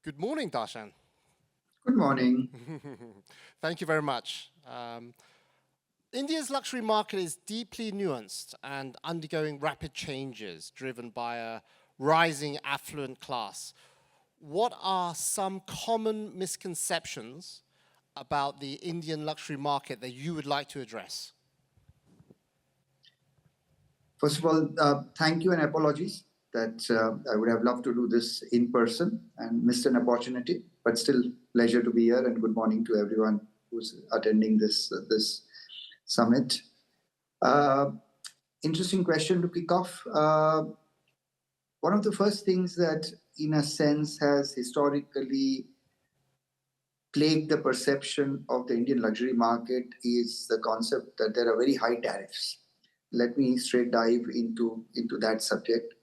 Good morning, Darshan. Good morning. Thank you very much. India's luxury market is deeply nuanced and undergoing rapid changes driven by a rising affluent class. What are some common misconceptions about the Indian luxury market that you would like to address? First of all, thank you and apologies that I would have loved to do this in person and missed an opportunity, but still pleasure to be here and good morning to everyone who's attending this summit. Uh, Interesting question to kick off. One of the first things that, in a sense, has historically plagued the perception of the Indian luxury market is the concept that there are very high tariffs. Let me straight dive into that subject.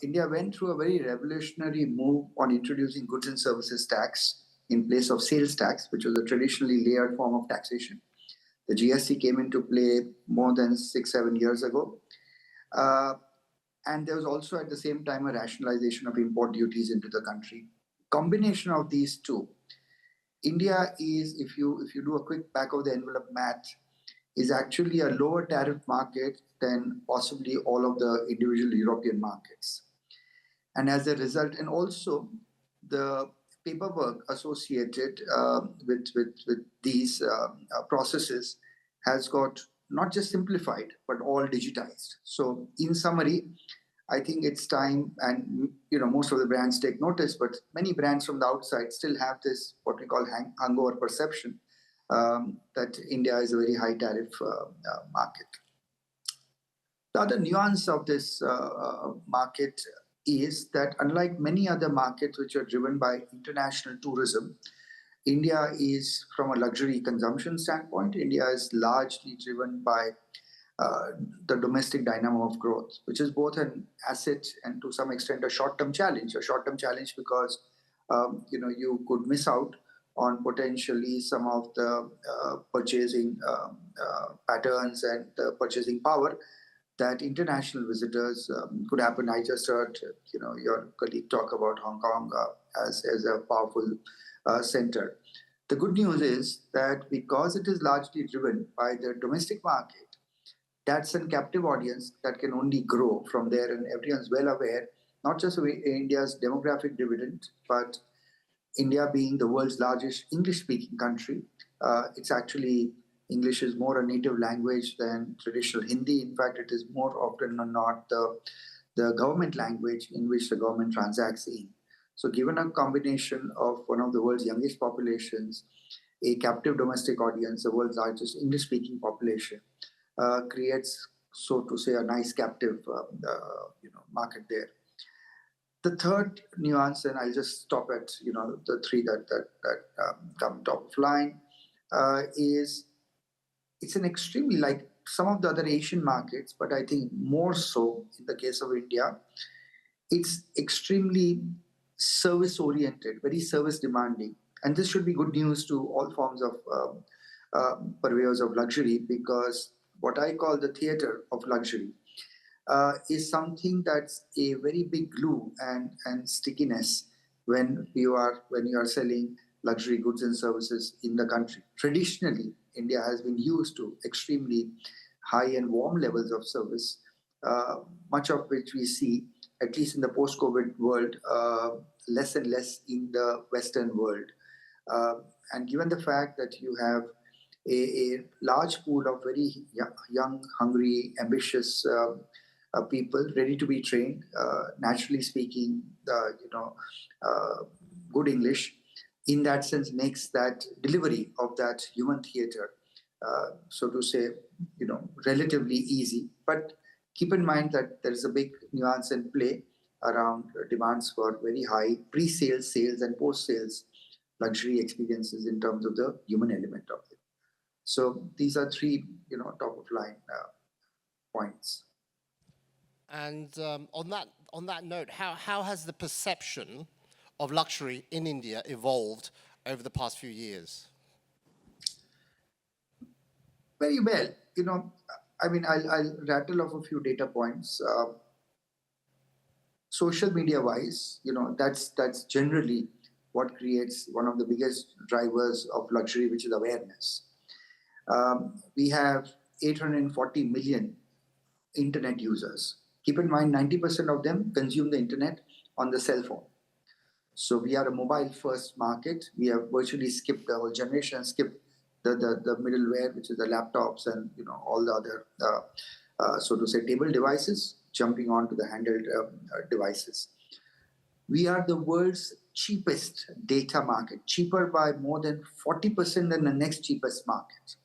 India went through a very revolutionary move on introducing goods and services tax in place of sales tax, which was a traditionally layered form of taxation. The GST came into play more than 6-7 years ago. Uh, and there was also at the same time a rationalization of import duties into the country. Combination of these two, India is, if you do a quick back of the envelope math, is actually a lower tariff market than possibly all of the individual European markets. And as a result, and also the paperwork associated with these processes has got not just simplified, but all digitized. So in summary, I think it's time, and most of the brands take notice, but many brands from the outside still have this what we call hangover perception that India is a very high tariff market. The other nuance of this market is that unlike many other markets which are driven by international tourism, India is, from a luxury consumption standpoint, India is largely driven by uh, the domestic dynamo of growth, which is both an asset and to some extent a short-term challenge. A short-term challenge because you could miss out on potentially some of the purchasing patterns and the purchasing power that international visitors could happen. I just heard your colleague talk about Hong Kong as a powerful center. The good news is that because it is largely driven by the domestic market, that's a captive audience that can only grow from there, and everyone's well aware not just of India's demographic dividend, but India being the world's largest English-speaking country. It's actually English is more a native language than traditional Hindi. In fact, it is more often than not the government language in which the government transacts in. So given a combination of one of the world's youngest populations, a captive domestic audience, the world's largest English-speaking population, creates, so to say, a nice captive market there. The third nuance, and I'll just stop at the three that come top of line, is it's an extremely like some of the other Asian markets, but I think more so in the case of India, it's extremely service oriented, very service demanding, and this should be good news to all forms of purveyors of luxury because what I call the theater of luxury is something that's a very big glue and stickiness when you are selling luxury goods and services in the country. Traditionally, India has been used to extremely high and warm levels of service, much of which we see, at least in the post-COVID world, less and less in the Western world. And given the fact that you have a large pool of very young, hungry, ambitious people ready to be trained, naturally speaking, good English, in that sense makes that delivery of that human theater, so to say, relatively easy. But keep in mind that there is a big nuance in play around demands for very high pre-sales, sales, and post-sales luxury experiences in terms of the human element of it. So these are three, top of line points. And on that note, how has the perception of luxury in India evolved over the past few years? Very well. I mean, I'll rattle off a few data points. social media wise, that's generally what creates one of the biggest drivers of luxury, which is awareness. We have 840 million internet users. Keep in mind, 90% of them consume the internet on the cell phone. So we are a mobile first market. We have virtually skipped the whole generation, skipped the middleware, which is the laptops and all the other, so to say, table devices, jumping onto the handheld devices. We are the world's cheapest data market, cheaper by more than 40% than the next cheapest market,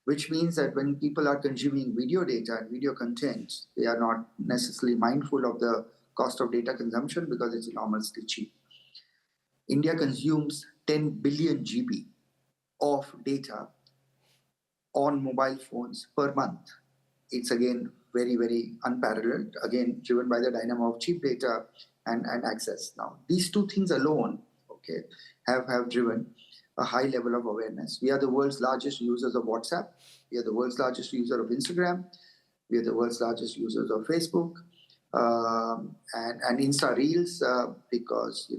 which means that when people are consuming video data and video content, they are not necessarily mindful of the cost of data consumption because it's enormously cheap. India consumes 10 billion GB of data on mobile phones per month. It's again very, very unparalleled, again driven by the dynamo of cheap data and access. Now, these two things alone, okay, have driven a high level of awareness. We are the world's largest users of WhatsApp. We are the world's largest user of Instagram. We are the world's largest users of Facebook. And Insta Reels, because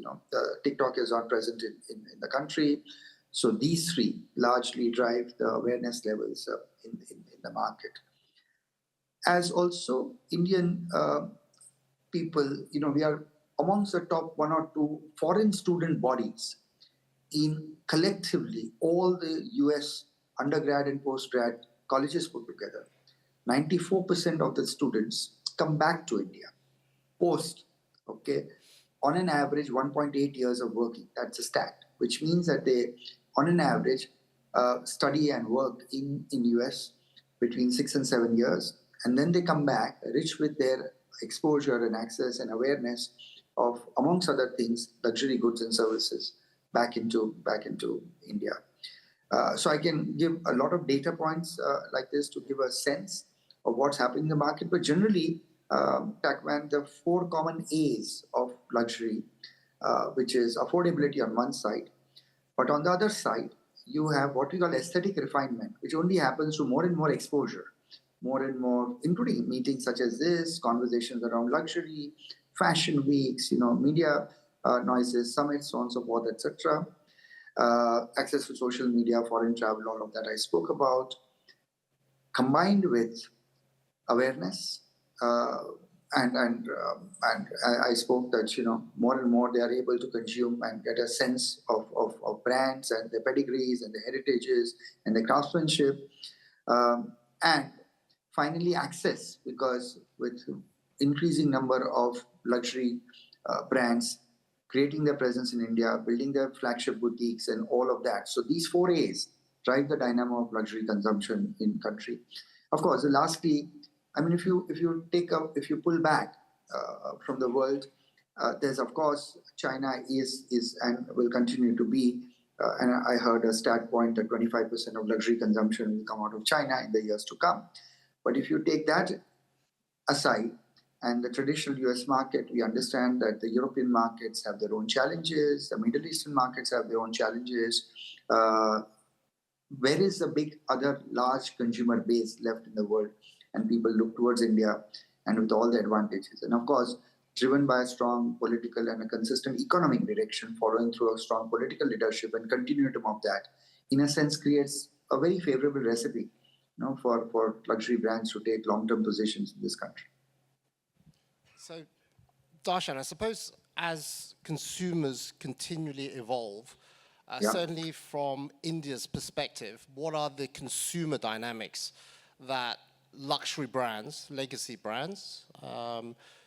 TikTok is not present in the country. So these three largely drive the awareness levels in the market. As also Indian people, we are amongst the top 1 or 2 foreign student bodies in collectively all the US undergrad and postgrad colleges put together. 94% of the students come back to India post, okay, on an average 1.8 years of working. That's a stat, which means that they, on an average, study and work in US between 6 and 7 years, and then they come back rich with their exposure and access and awareness of, amongst other things, luxury goods and services back into India. So I can give a lot of data points like this to give a sense of what's happening in the market. But generally, Takman, the 4 common A's of luxury, which is affordability on one side, but on the other side, you have what we call aesthetic refinement, which only happens through more and more exposure, more and more, including meetings such as this, conversations around luxury, fashion weeks, media noises, summits, so on and so forth, etc. Access to social media, foreign travel, all of that I spoke about, combined with awareness, and I spoke that more and more they are able to consume and get a sense of brands and their pedigrees and their heritages and their craftsmanship, and finally access, because with increasing number of luxury brands creating their presence in India, building their flagship boutiques and all of that. So these 4 A's drive the dynamo of luxury consumption in country. Of course, lastly, I mean, if you pull back from the world, there's of course China is and will continue to be, and I heard a stat point that 25% of luxury consumption will come out of China in the years to come. But if you take that aside, and the traditional US market, we understand that the European markets have their own challenges, the Middle Eastern markets have their own challenges. Where is the big other large consumer base left in the world? And people look towards India and with all the advantages. And of course, driven by a strong political and a consistent economic direction, following through a strong political leadership and continuum of that, in a sense, creates a very favorable recipe for luxury brands to take long-term positions in this country. So, Darshan, I suppose as consumers continually evolve, certainly from India's perspective, what are the consumer dynamics that luxury brands, legacy brands,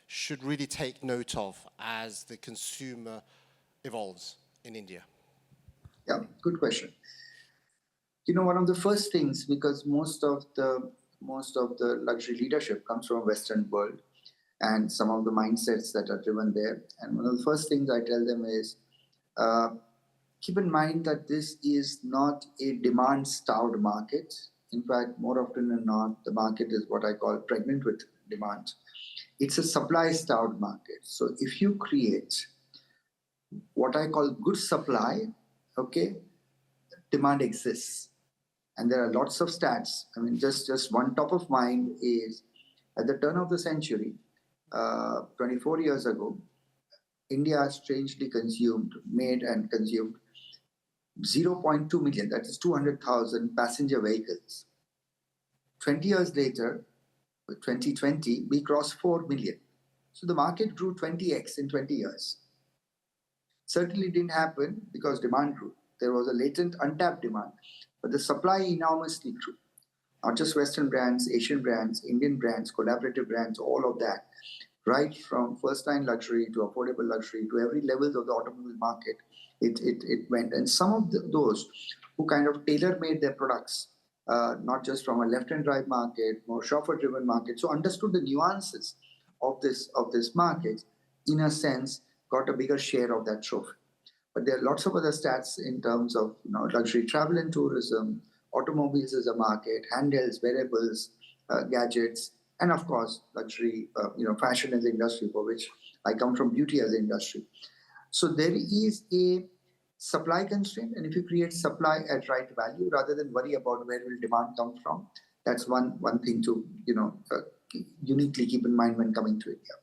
should really take note of as the consumer evolves in India? Yeah, good question. One of the first things, because most of the luxury leadership comes from Western world, and some of the mindsets that are driven there. And one of the first things I tell them is, keep in mind that this is not a demand-starved market. In fact, more often than not, the market is what I call pregnant with demand. It's a supply-starved market. So if you create what I call good supply, okay, demand exists. And there are lots of stats. I mean, just one top of mind is, at the turn of the century, 24 years ago, India strangely made and consumed 0.2 million, that is 200,000 passenger vehicles. 20 years later, 2020, we crossed 4 million. So the market grew 20x in 20 years. Certainly didn't happen because demand grew. There was a latent, untapped demand, but the supply enormously grew. Not just Western brands, Asian brands, Indian brands, collaborative brands, all of that, right from first-line luxury to affordable luxury to every level of the automobile market, it went. And some of those who kind of tailor-made their products, not just from a left-hand drive market, more chauffeur-driven market, so understood the nuances of this market, in a sense, got a bigger share of that trophy. But there are lots of other stats in terms of luxury travel and tourism, automobiles as a market, handhelds, wearables, gadgets, and of course, luxury, fashion as an industry, for which I come from, beauty as an industry. So there is a supply constraint, and if you create supply at right value, rather than worry about where will demand come from, that's one thing to uniquely keep in mind when coming to India.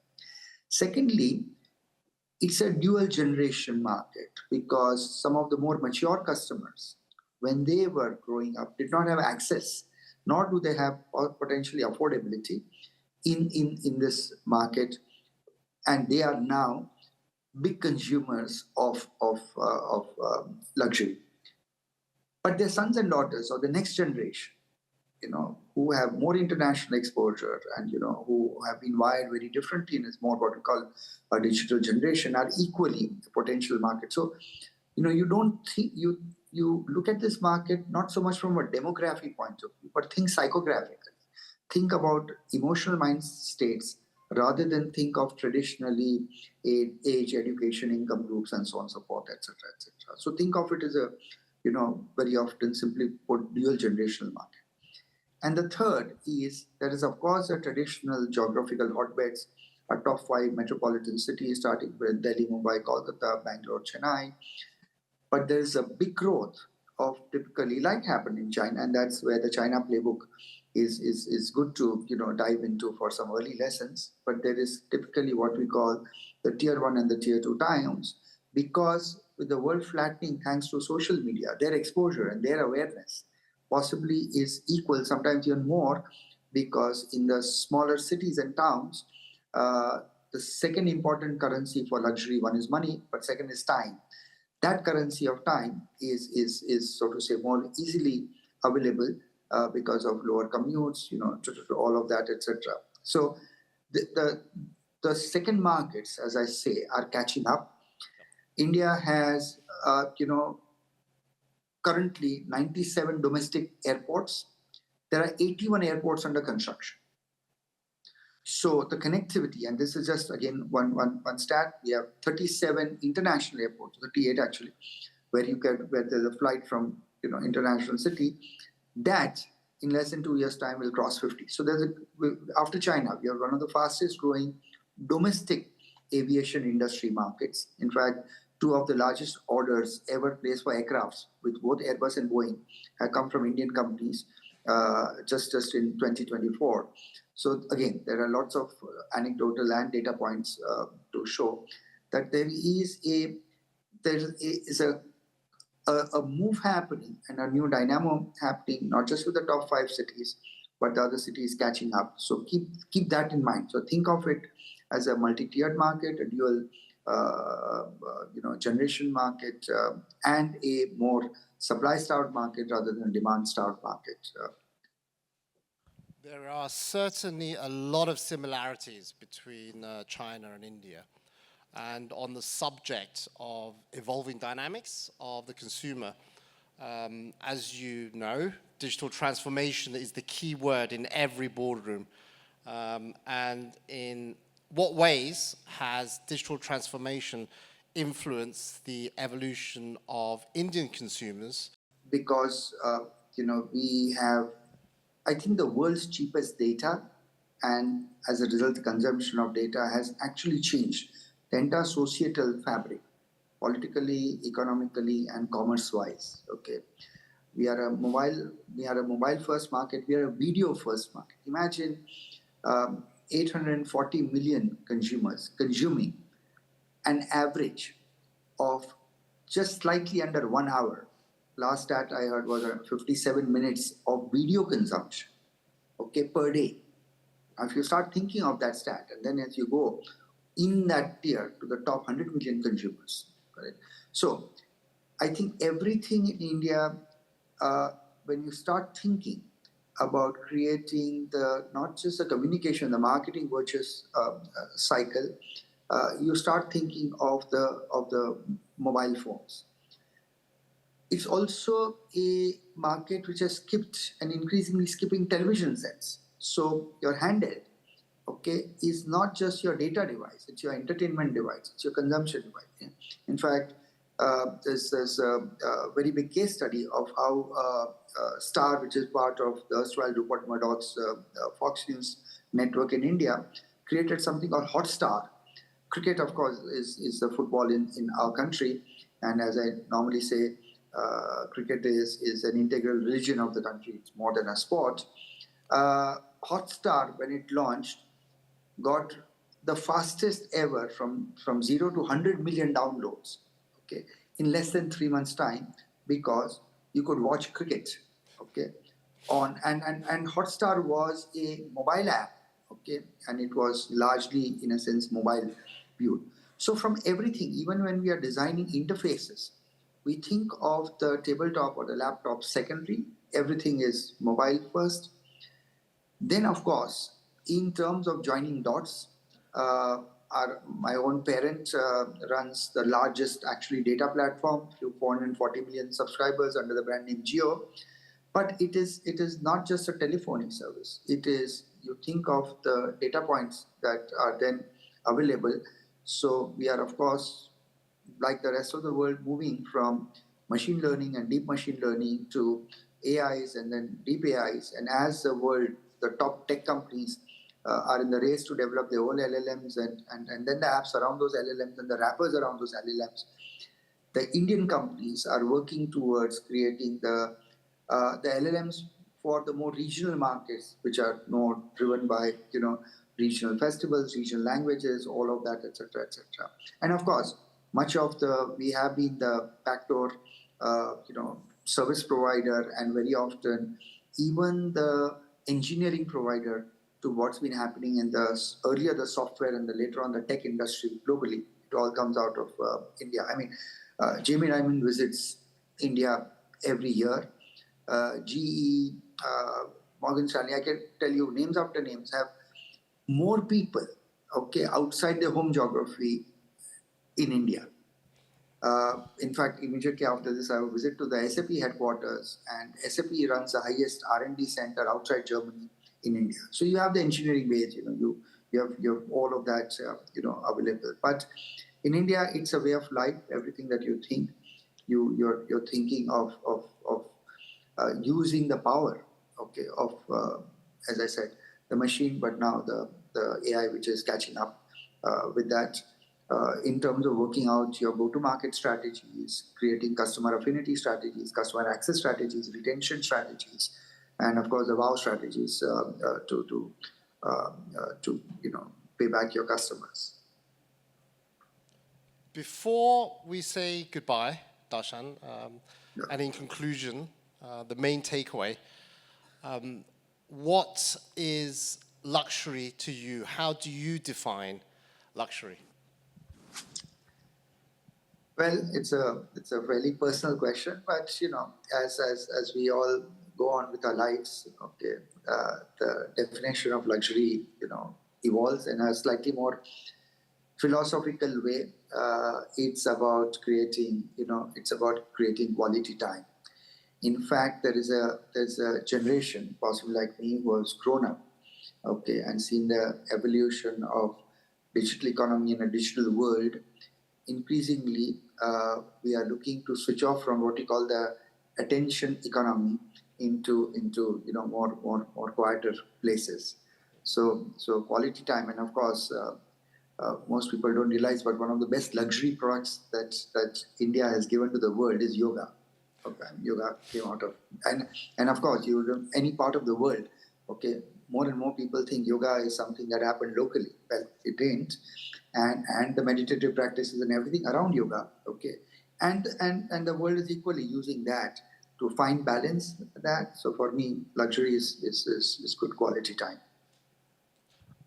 Secondly, it's a dual generation market because some of the more mature customers, when they were growing up, did not have access, nor do they have potentially affordability in this market, and they are now big consumers of luxury. But their sons and daughters, or the next generation, who have more international exposure and who have been wired very differently and is more what we call a digital generation, are equally a potential market. So you don't think you look at this market not so much from a demographic point of view, but think psychographically. Think about emotional mind states rather than think of traditionally age, education, income groups, and so on and so forth, etc., etc. So think of it as a very often simply put dual generational market. And the third is there is, of course, a traditional geographical hotbeds, a top 5 metropolitan cities, starting with Delhi, Mumbai, Kolkata, Bangalore, Chennai. But there is a big growth of typically, like happened in China, and that's where the China playbook is good to dive into for some early lessons. But there is typically what we call the tier 1 and the tier 2 towns, because with the world flattening thanks to social media, their exposure and their awareness possibly is equal, sometimes even more, because in the smaller cities and towns, the second important currency for luxury, one is money, but second is time. That currency of time is so to say more easily available because of lower commutes, all of that, etc. So the second markets, as I say, are catching up. India has currently 97 domestic airports. There are 81 airports under construction. So the connectivity, and this is just again one stat, we have 37 international airports, 38 actually, where there's a flight from international city, that in less than 2 years' time will cross 50. So after China, we are one of the fastest growing domestic aviation industry markets. In fact, 2 of the largest orders ever placed for aircrafts with both Airbus and Boeing have come from Indian companies just in 2024. So again, there are lots of anecdotal and data points to show that there is a move happening and a new dynamo happening, not just with the top 5 cities, but the other cities catching up. So keep that in mind. So think of it as a multi-tiered market, a dual generation market, and a more supply-starved market rather than a demand-starved market. There are certainly a lot of similarities between China and India. And on the subject of evolving dynamics of the consumer, as you know, digital transformation is the key word in every boardroom. And in what ways has digital transformation influenced the evolution of Indian consumers? Because, we have, I think, the world's cheapest data, and as a result, the consumption of data has actually changed the entire societal fabric, politically, economically, and commerce-wise. Okay, we are a mobile first market. We are a video first market. Imagine 840 million consumers consuming an average of just slightly under 1 hour. Last stat I heard was 57 minutes of video consumption, okay, per day. Now, if you start thinking of that stat, and then as you go in that tier to the top 100 million consumers, right? So I think everything in India, when you start thinking about creating not just the communication, the marketing virtuous cycle, you start thinking of the mobile phones. It's also a market which has skipped and increasingly skipping television sets. So your handheld, okay, is not just your data device, it's your entertainment device, it's your consumption device. Yeah. In fact, there's a very big case study of how Star, which is part of the erstwhile Rupert Murdoch's Fox News network in India, created something called Hotstar. Cricket, of course, is the football in our country, and as I normally say, cricket is an integral religion of the country. It's more than a sport. Hotstar, when it launched, got the fastest ever from 0 to 100 million downloads, okay, in less than 3 months' time, because you could watch cricket, okay, on and Hotstar was a mobile app, okay, and it was largely, in a sense, mobile viewed. So from everything, even when we are designing interfaces, we think of the tabletop or the laptop secondary. Everything is mobile first. Then, of course, in terms of joining dots, my own parent runs the largest actually data platform, 440 million subscribers under the brand name Jio. But it is not just a telephony service. It is, you think of the data points that are then available. So we are, of course, like the rest of the world, moving from machine learning and deep machine learning to AIs and then deep AIs. And as the world, the top tech companies are in the race to develop their own LLMs and then the apps around those LLMs and the wrappers around those LLMs, the Indian companies are working towards creating the LLMs for the more regional markets, which are more driven by, regional festivals, regional languages, all of that, etc., etc. And of course, we have been the backdoor, service provider, and very often even the engineering provider to what's been happening in earlier the software and later on the tech industry globally. It all comes out of India. I mean, Jamie Dimon visits India every year. GE, Morgan Stanley, I can tell you names after names, have more people, okay, outside their home geography in India. In fact, immediately after this, I will visit to the SAP headquarters, and SAP runs the highest R&D center outside Germany in India. So you have the engineering base, you have all of that, available. But in India, it's a way of life. Everything that you think, you're thinking of using the power, okay, of as I said, the machine, but now the AI, which is catching up with that. In terms of working out your go-to-market strategies, creating customer affinity strategies, customer access strategies, retention strategies, and of course the wow strategies to pay back your customers. Before we say goodbye, Darshan, and in conclusion, the main takeaway, what is luxury to you? How do you define luxury? Well, it's a fairly personal question, but as we all go on with our lives, okay, the definition of luxury, evolves in a slightly more philosophical way. It's about creating quality time. In fact, there's a generation, possibly like me, who has grown up, okay, and seen the evolution of digital economy in a digital world. Increasingly, we are looking to switch off from what we call the attention economy into more quieter places. So quality time, and of course, most people don't realize, but one of the best luxury products that India has given to the world is yoga. Okay, yoga came out of, and of course, any part of the world, okay, more and more people think yoga is something that happened locally. Well, it ain't. And the meditative practices and everything around yoga, okay. And the world is equally using that to find balance that. So for me, luxury is good quality time.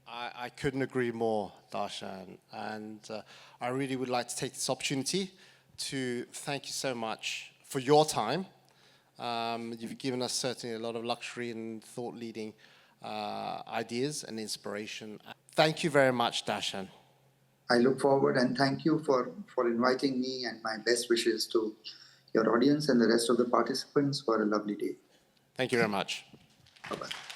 I couldn't agree more, Darshan. And I really would like to take this opportunity to thank you so much for your time. You've given us certainly a lot of luxury and thought-leading ideas and inspiration. Thank you very much, Darshan. I look forward and thank you for inviting me, and my best wishes to your audience and the rest of the participants for a lovely day. Thank you very much. Bye-bye.